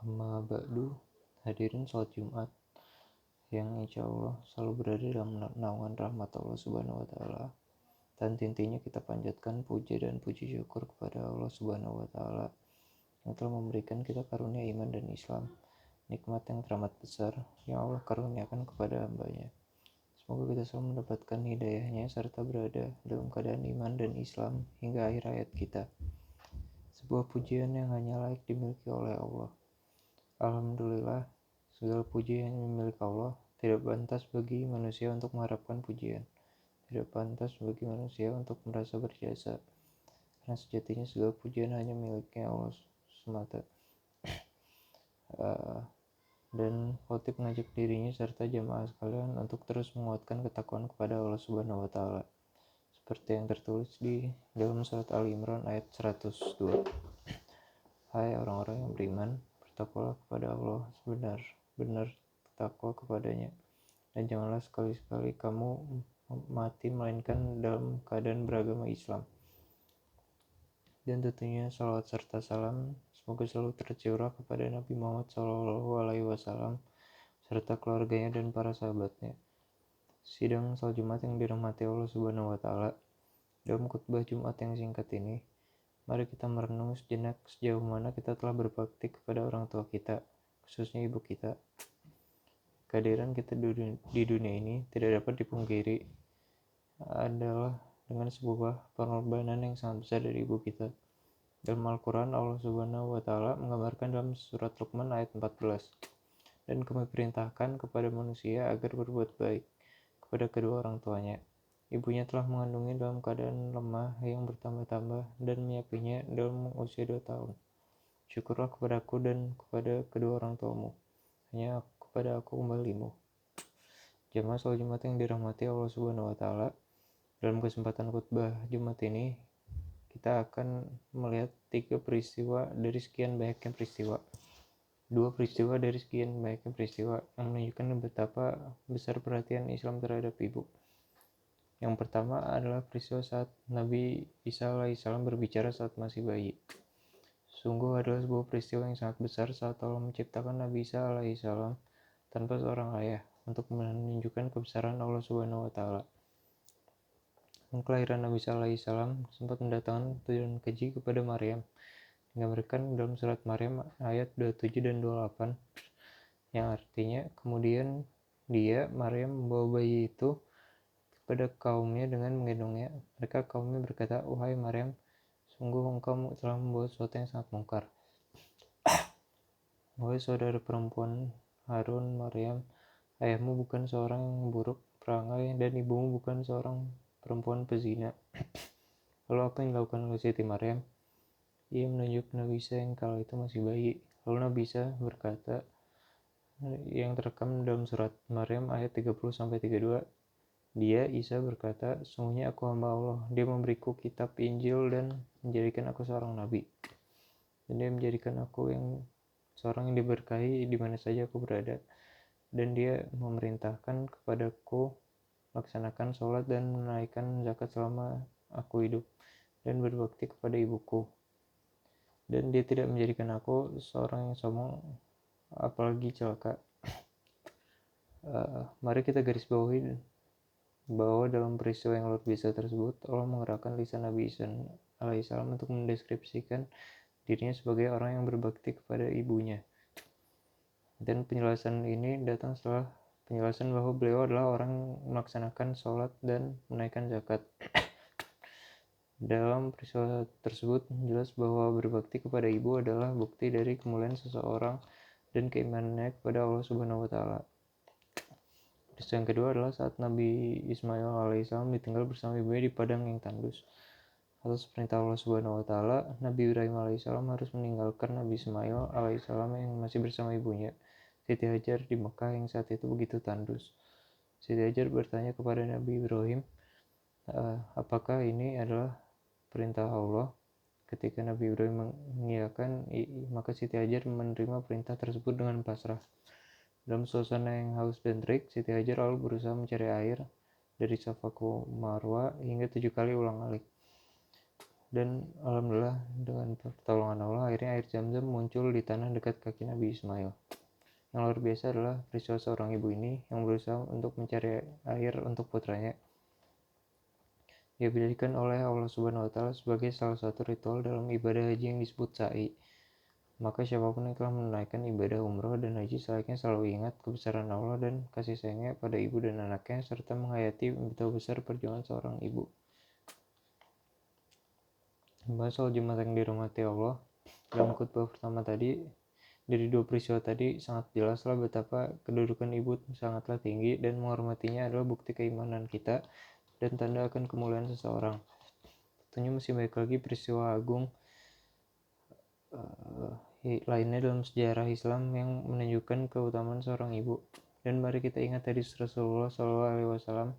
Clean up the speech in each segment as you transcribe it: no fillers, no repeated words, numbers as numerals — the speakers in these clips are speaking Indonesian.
Amma ba'du, hadirin sholat Jumat yang insya Allah selalu berada dalam naungan rahmat Allah Subhanahu wa Ta'ala. Dan intinya kita panjatkan puja dan puji syukur kepada Allah Subhanahu wa Ta'ala yang telah memberikan kita karunia iman dan Islam, nikmat yang teramat besar yang Allah karuniakan kepada hambanya. Semoga kita selalu mendapatkan hidayahnya serta berada dalam keadaan iman dan Islam hingga akhir hayat kita. Sebuah pujian yang hanya layak dimiliki oleh Allah. Alhamdulillah, segala pujian yang milik Allah. Tidak pantas bagi manusia untuk mengharapkan pujian. Tidak pantas bagi manusia untuk merasa berjasa. Karena sejatinya segala pujian hanya miliknya Allah semata. Dan khotib mengajak dirinya serta jamaah sekalian untuk terus menguatkan ketakwaan kepada Allah Subhanahu wa Ta'ala. Seperti yang tertulis di dalam surat Al-Imran ayat 102. Hai orang-orang yang beriman, bertakwalah kepada Allah sebenar-benar takwa kepadanya, dan janganlah sekali-sekali kamu mati melainkan dalam keadaan beragama Islam. Dan tentunya salawat serta salam semoga selalu tercurah kepada Nabi Muhammad SAW serta keluarganya dan para sahabatnya. Sidang salat Jumat yang dirahmati Allah Subhanahu wa Ta'ala, dalam khutbah Jumat yang singkat ini, mari kita merenung sejenak sejauh mana kita telah berbakti kepada orang tua kita, khususnya ibu kita. Kehadiran kita di dunia ini tidak dapat dipungkiri adalah dengan sebuah pengorbanan yang sangat besar dari ibu kita. Dalam Al-Quran, Allah Subhanahu wa Ta'ala menggambarkan dalam surat Luqman ayat 14, dan kami perintahkan kepada manusia agar berbuat baik kepada kedua orang tuanya. Ibunya telah mengandungnya dalam keadaan lemah yang bertambah-tambah dan menyapinya dalam usia 2 tahun. Syukurlah kepadaku dan kepada kedua orang tuamu. Hanya kepada aku kembalimu. Jamaah salat Jumat yang dirahmati Allah Subhanahu wa Ta'ala, dalam kesempatan khutbah Jumat ini kita akan melihat 3 peristiwa dari sekian banyaknya peristiwa. 2 peristiwa dari sekian banyaknya peristiwa yang menunjukkan betapa besar perhatian Islam terhadap ibu. Yang pertama adalah peristiwa saat Nabi Isa alaihissalam berbicara saat masih bayi. Sungguh adalah sebuah peristiwa yang sangat besar saat Allah menciptakan Nabi Isa alaihissalam tanpa seorang ayah untuk menunjukkan kebesaran Allah Subhanahu wa Ta'ala. Kelahiran Nabi Isa alaihissalam sempat mendatangkan tujuan keji kepada Maryam. Digambarkan dalam surat Maryam ayat 27 dan 28 yang artinya kemudian Maryam membawa bayi itu kepada kaumnya dengan menggendongnya. Mereka kaumnya berkata, "Wahai Maryam, sungguh engkau telah membawa sesuatu yang sangat mungkar. Wahai saudara perempuan Harun, Maryam, ayahmu bukan seorang yang buruk perangai dan ibumu bukan seorang perempuan pezina." Lalu apa yang dilakukan oleh Siti Maryam? Ia menunjuk Nabi Isa yang kala itu masih bayi. Lalu Nabi Isa berkata, yang terekam dalam surat Maryam ayat 30-32, dia, Isa, berkata, "Sungguhnya aku hamba Allah. Dia memberiku kitab Injil dan menjadikan aku seorang nabi. Dan dia menjadikan aku yang seorang yang diberkahi di mana saja aku berada. Dan dia memerintahkan kepadaku melaksanakan sholat dan menunaikan zakat selama aku hidup dan berbakti kepada ibuku. Dan dia tidak menjadikan aku seorang yang sombong apalagi celaka." Mari kita garis bawahi bahwa dalam peristiwa yang luar biasa tersebut, Allah mengerahkan lisan Nabi Isa alaihissalam untuk mendeskripsikan dirinya sebagai orang yang berbakti kepada ibunya. Dan penjelasan ini datang setelah penjelasan bahwa beliau adalah orang yang melaksanakan sholat dan menunaikan zakat. Dalam peristiwa tersebut jelas bahwa berbakti kepada ibu adalah bukti dari kemuliaan seseorang dan keimanannya kepada Allah Subhanahu wa Ta'ala. Peristiwa yang kedua adalah saat Nabi Ismail alaihissalam ditinggal bersama ibunya di padang yang tandus. Atas perintah Allah Subhanahu wa Ta'ala, Nabi Ibrahim alaihissalam harus meninggalkan Nabi Ismail alaihissalam yang masih bersama ibunya, Siti Hajar, di Mekah yang saat itu begitu tandus. Siti Hajar bertanya kepada Nabi Ibrahim, apakah ini adalah perintah Allah? Ketika Nabi Ibrahim mengiyakan, maka Siti Hajar menerima perintah tersebut dengan pasrah. Dalam suasana yang haus dan terik, Siti Hajar lalu berusaha mencari air dari Safa ke Marwa hingga 7 kali ulang-alik. Dan alhamdulillah dengan pertolongan Allah akhirnya air Zam-Zam muncul di tanah dekat kaki Nabi Ismail. Yang luar biasa adalah peristiwa seorang ibu ini yang berusaha untuk mencari air untuk putranya. Dia dijadikan oleh Allah Subhanahu wa taala sebagai salah satu ritual dalam ibadah haji yang disebut sa'i. Maka siapapun yang telah menunaikan ibadah umroh dan haji selayaknya selalu ingat kebesaran Allah dan kasih sayangnya pada ibu dan anaknya, serta menghayati betapa besar perjuangan seorang ibu. Membahas soal jemaat yang dirahmati Allah, dalam khutbah pertama tadi, dari dua peristiwa tadi sangat jelaslah betapa kedudukan ibu sangatlah tinggi dan menghormatinya adalah bukti keimanan kita dan tanda akan kemuliaan seseorang. Tentunya masih banyak lagi peristiwa agung lainnya dalam sejarah Islam yang menunjukkan keutamaan seorang ibu. Dan mari kita ingat hadis Rasulullah SAW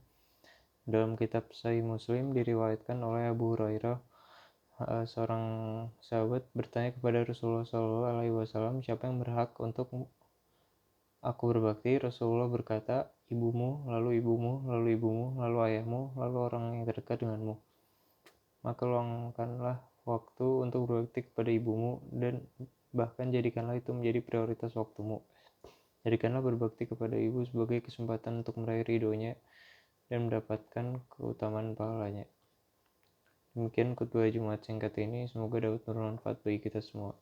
dalam kitab Sahih Muslim diriwayatkan oleh Abu Hurairah. Seorang sahabat bertanya kepada Rasulullah SAW, siapa yang berhak untuk aku berbakti? Rasulullah berkata, ibumu, lalu ibumu, lalu ibumu, lalu ayahmu, lalu orang yang terdekat denganmu. Maka luangkanlah waktu untuk berbakti kepada ibumu dan bahkan jadikanlah itu menjadi prioritas waktumu. Jadikanlah berbakti kepada ibu sebagai kesempatan untuk meraih ridhonya dan mendapatkan keutamaan pahalanya. Demikian khutbah Jumat singkat ini, semoga dapat bermanfaat bagi kita semua.